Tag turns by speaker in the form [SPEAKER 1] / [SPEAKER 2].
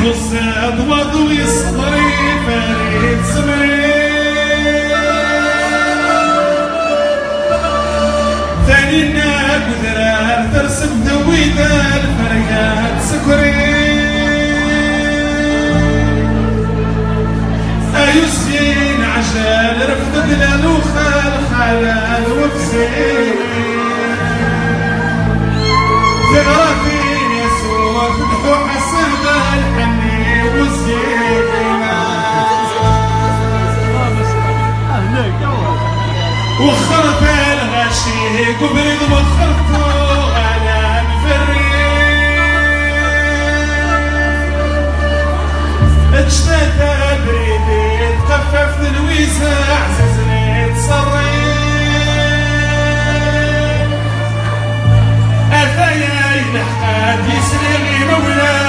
[SPEAKER 1] الزاد وضوي صبري فريد سمري ثاني الناب وذرار ترسم دويدا الفريات سكري أيوسين عشان رفض دلال وخال خلال وفزين تغرفين يسوع فتحوا حسن الحني والزينة وخرت الغشي قبرد وخرته على مفري اجتهد بريدي تخفف ذنويسة عززني تصري أثايا يلحقات يسري مولاي